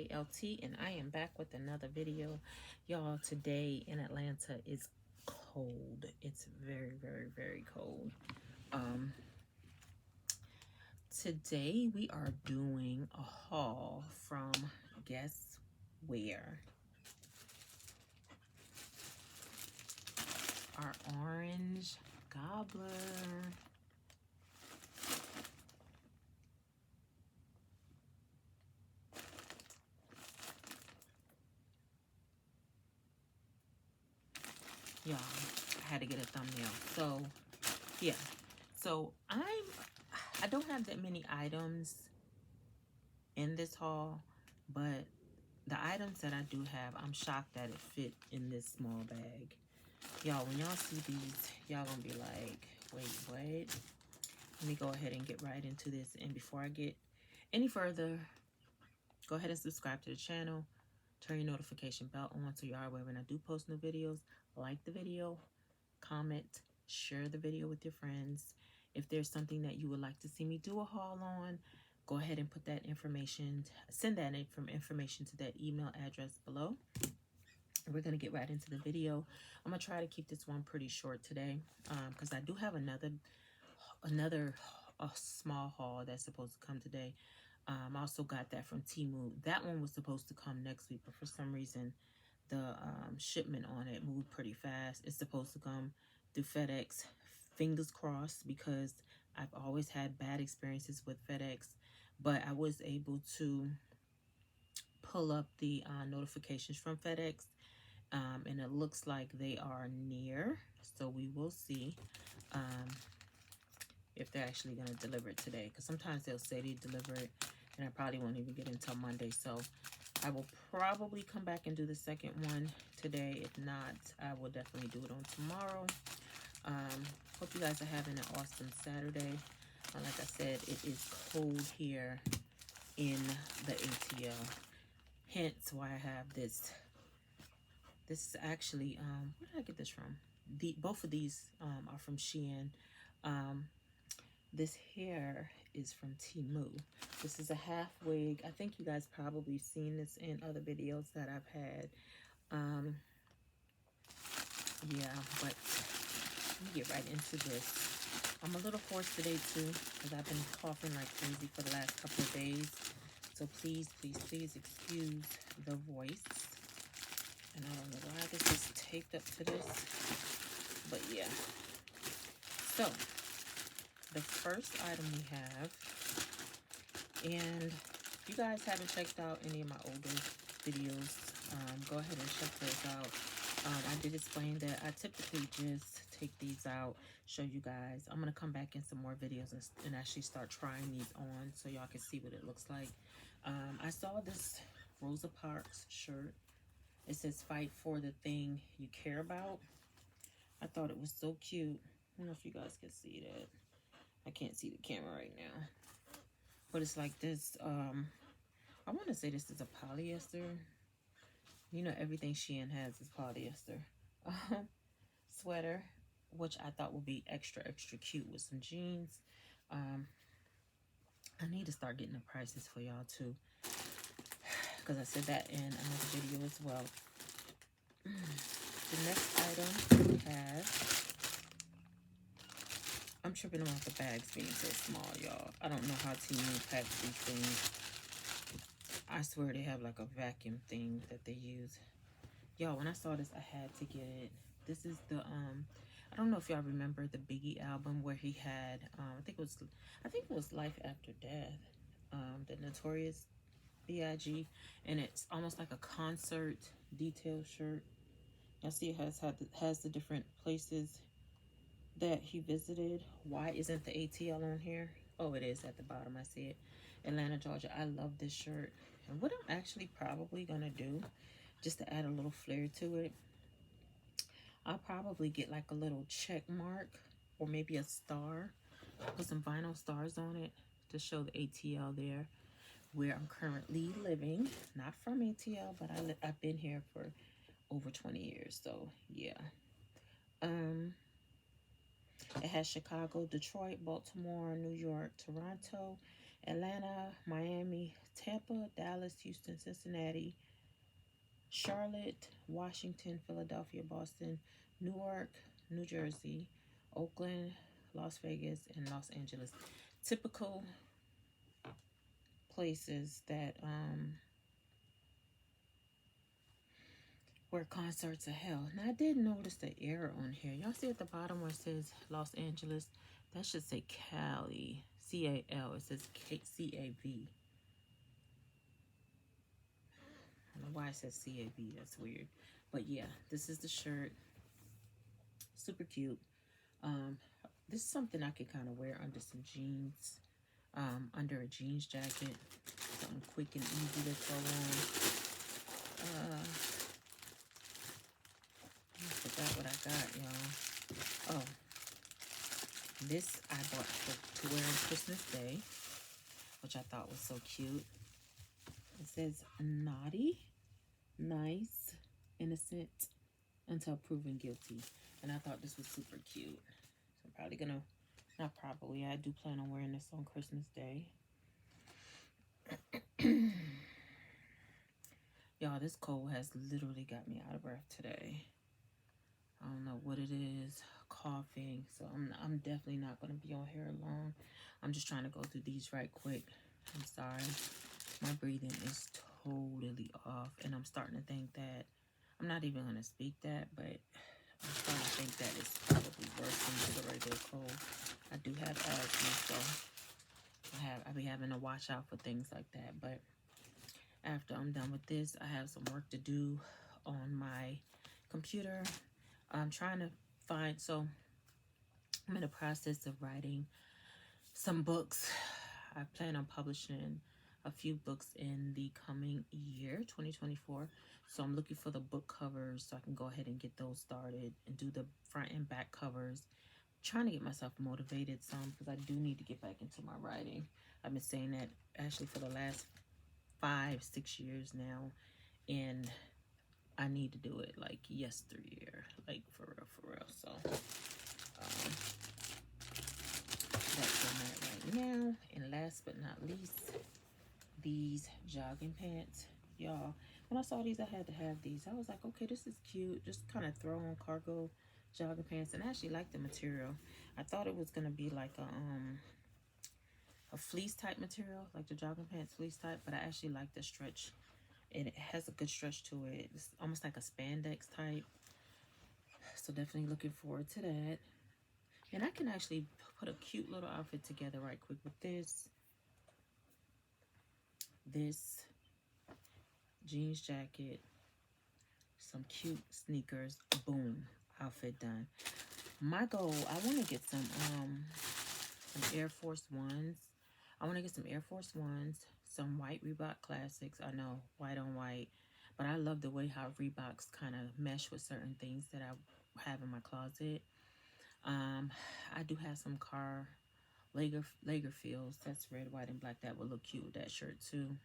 LT, and I am back with another video. Y'all, today in Atlanta is cold. It's very, very, very cold. Today we are doing a haul from guess where? Our orange gobbler. Y'all, I had to get a thumbnail. So yeah, so I don't have that many items in this haul, but the items that I do have, I'm shocked that it fit in this small bag. Y'all, when y'all see these, y'all gonna be like, wait, what? Let me go ahead and get right into this. And before I get any further, go ahead and subscribe to the channel. Turn your notification bell on so you are aware when I do post new videos. Like the video, comment, share the video with your friends. If there's something that you would like to see me do a haul on, go ahead and put that information, send that information to that email address below. We're going to get right into the video. I'm going to try to keep this one pretty short today because I do have another small haul that's supposed to come today. I also got that from Temu. That one was supposed to come next week, but for some reason, the shipment on it moved pretty fast. It's supposed to come through FedEx. Fingers crossed, because I've always had bad experiences with FedEx, but I was able to pull up the notifications from FedEx, and it looks like they are near, so we will see if they're actually going to deliver it today, because sometimes they'll say they deliver it and I probably won't even get it until Monday. So I will probably come back and do the second one today. If not, I will definitely do it on tomorrow. Hope you guys are having an awesome Saturday. Like I said, it is cold here in the ATL. Hence why I have this. This is actually, where did I get this from? Both of these are from Shein. This hair is from Temu. This is a half wig. I think you guys probably seen this in other videos that I've had. Yeah, but let me get right into this. I'm a little hoarse today too, because I've been coughing like crazy for the last couple of days. So please, please, please excuse the voice. And I don't know why this is taped up to this, but yeah. So the first item we have, and if you guys haven't checked out any of my older videos, go ahead and check those out. I did explain that I typically just take these out, show you guys. I'm going to come back in some more videos and actually start trying these on so y'all can see what it looks like. I saw this Rosa Parks shirt. It says, fight for the thing you care about. I thought it was so cute. I don't know if you guys can see that. I can't see the camera right now. But it's like this, I want to say this is a polyester. You know, everything Shein has is polyester. Sweater, which I thought would be extra, extra cute with some jeans. I need to start getting the prices for y'all too, because I said that in another video as well. The next item we have, I'm tripping about the bags being so small, y'all. I don't know how Temu packs these things. I swear they have like a vacuum thing that they use. Y'all, when I saw this, I had to get it. This is the I don't know if y'all remember the Biggie album where he had I think it was Life After Death, the Notorious B.I.G., and it's almost like a concert detail shirt. Y'all see it has the different places that he visited. Why isn't the ATL on here? Oh, it is at the bottom. I see it. Atlanta, Georgia. I love this shirt. And what I'm actually probably gonna do, just to add a little flair to it, I'll probably get like a little check mark or maybe a star. Put some vinyl stars on it to show the ATL there, where I'm currently living. Not from ATL, but I've been here for over 20 years. So yeah. It has Chicago, Detroit, Baltimore, New York, Toronto, Atlanta, Miami, Tampa, Dallas, Houston, Cincinnati, Charlotte, Washington, Philadelphia, Boston, Newark, New Jersey, Oakland, Las Vegas, and Los Angeles. Typical places that where concerts are held. Now I did notice the error on here. Y'all see at the bottom where it says Los Angeles? That should say Cali, C-A-L. It says C-A-V. I don't know why it says C-A-V. That's weird. But yeah, this is the shirt. Super cute. This is something I could kind of wear under some jeans, under a jeans jacket. Something quick and easy to throw on. I forgot what I got, y'all. Oh, this I bought to wear on Christmas Day, which I thought was so cute. It says naughty, nice, innocent, until proven guilty. And I thought this was super cute. So I'm probably gonna, not probably, I do plan on wearing this on Christmas Day. Y'all, this cold has literally got me out of breath today. I don't know what it is, coughing. So I'm definitely not going to be on here long. I'm just trying to go through these right quick. I'm sorry. My breathing is totally off. And I'm starting to think that, I'm not even going to speak that, but I'm starting to think that it's probably worse than the regular cold. I do have asthma, so I be having to watch out for things like that. But after I'm done with this, I have some work to do on my computer. I'm trying to find, so I'm in the process of writing some books. I plan on publishing a few books in the coming year, 2024. So I'm looking for the book covers so I can go ahead and get those started and do the front and back covers. Trying to get myself motivated some because I do need to get back into my writing. I've been saying that actually for the last 5-6 years now, and I need to do it like yesteryear, like for real. So that's where I'm at right now. And last but not least, these jogging pants. Y'all, when I saw these, I had to have these. I was like, okay, this is cute. Just kind of throw on cargo jogging pants, and I actually like the material. I thought it was gonna be like a fleece type material, like the jogging pants fleece type, but I actually like the stretch. And it has a good stretch to it. It's almost like a spandex type. So definitely looking forward to that. And I can actually put a cute little outfit together right quick with this jeans jacket, some cute sneakers, boom, outfit done. My goal, I want to get some Air Force Ones. I want to get some Air Force Ones, some white Reebok Classics. I know, white on white. But I love the way how Reeboks kind of mesh with certain things that I have in my closet. I do have some Lagerfields. That's red, white, and black. That would look cute with that shirt too.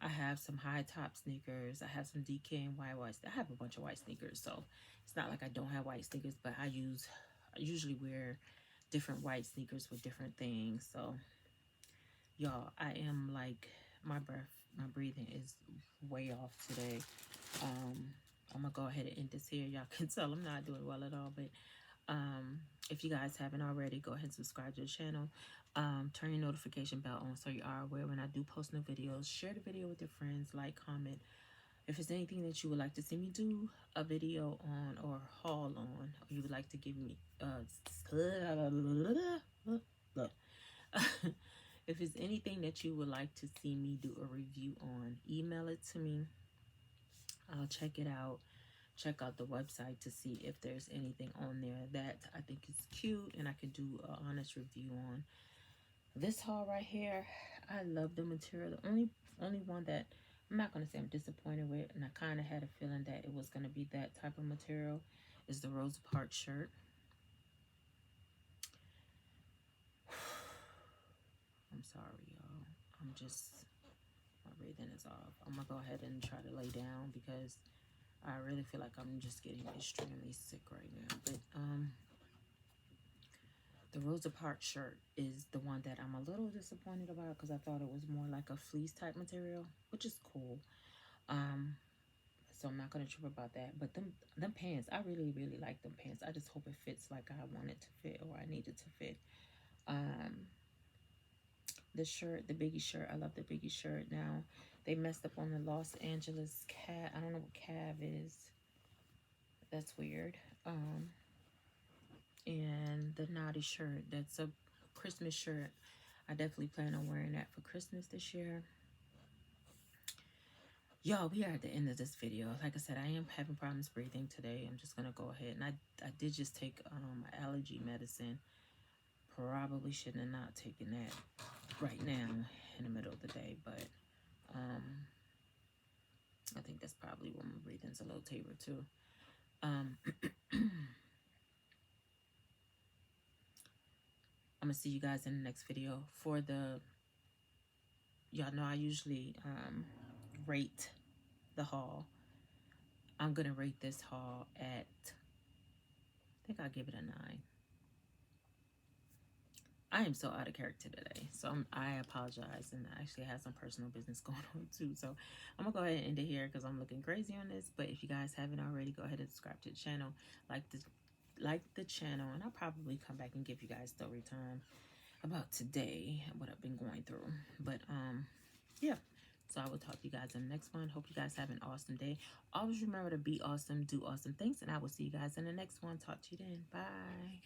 I have some high top sneakers. I have some DK and white. I have a bunch of white sneakers. So it's not like I don't have white sneakers, but I usually wear different white sneakers with different things. So y'all, I am like, my breathing is way off today. I'm gonna go ahead and end this here. Y'all can tell I'm not doing well at all, but if you guys haven't already, go ahead and subscribe to the channel. Turn your notification bell on so you are aware when I do post new videos. Share the video with your friends, like, comment. If there's anything that you would like to see me do a video on or haul on, or you would like to give me if it's anything that you would like to see me do a review on, email it to me. I'll check it out. Check out the website to see if there's anything on there that I think is cute and I can do an honest review on. This haul right here, I love the material. The only one that I'm not going to say I'm disappointed with, and I kind of had a feeling that it was going to be that type of material, is the Rosa Parks shirt. I'm sorry, y'all. My breathing is off. I'm going to go ahead and try to lay down because I really feel like I'm just getting extremely sick right now. But The Rosa Parks shirt is the one that I'm a little disappointed about because I thought it was more like a fleece type material, which is cool. So I'm not gonna trip about that. But them pants, I really, really like them pants. I just hope it fits like I want it to fit or I need it to fit. The shirt, the Biggie shirt, I love the Biggie shirt. Now they messed up on the Los Angeles calf. I don't know what calf is. That's weird. And the Naughty shirt, that's a Christmas shirt. I definitely plan on wearing that for Christmas this year. Y'all, we are at the end of this video. Like I said, I am having problems breathing today. I'm just gonna go ahead, and I did just take allergy medicine. Probably shouldn't have not taken that right now in the middle of the day, but I think that's probably when my breathing's a little tapered too. I'm gonna see you guys in the next video. For the, y'all know I usually rate the haul. I'm gonna rate this haul at, I think I'll give it a 9. I am so out of character today, so I apologize, and I actually have some personal business going on too. So I'm gonna go ahead and end it here because I'm looking crazy on this. But if you guys haven't already, go ahead and subscribe to the channel, like the channel, and I'll probably come back and give you guys story time about today, what I've been going through. But yeah. So I will talk to you guys in the next one. Hope you guys have an awesome day. Always remember to be awesome, do awesome things, and I will see you guys in the next one. Talk to you then. Bye.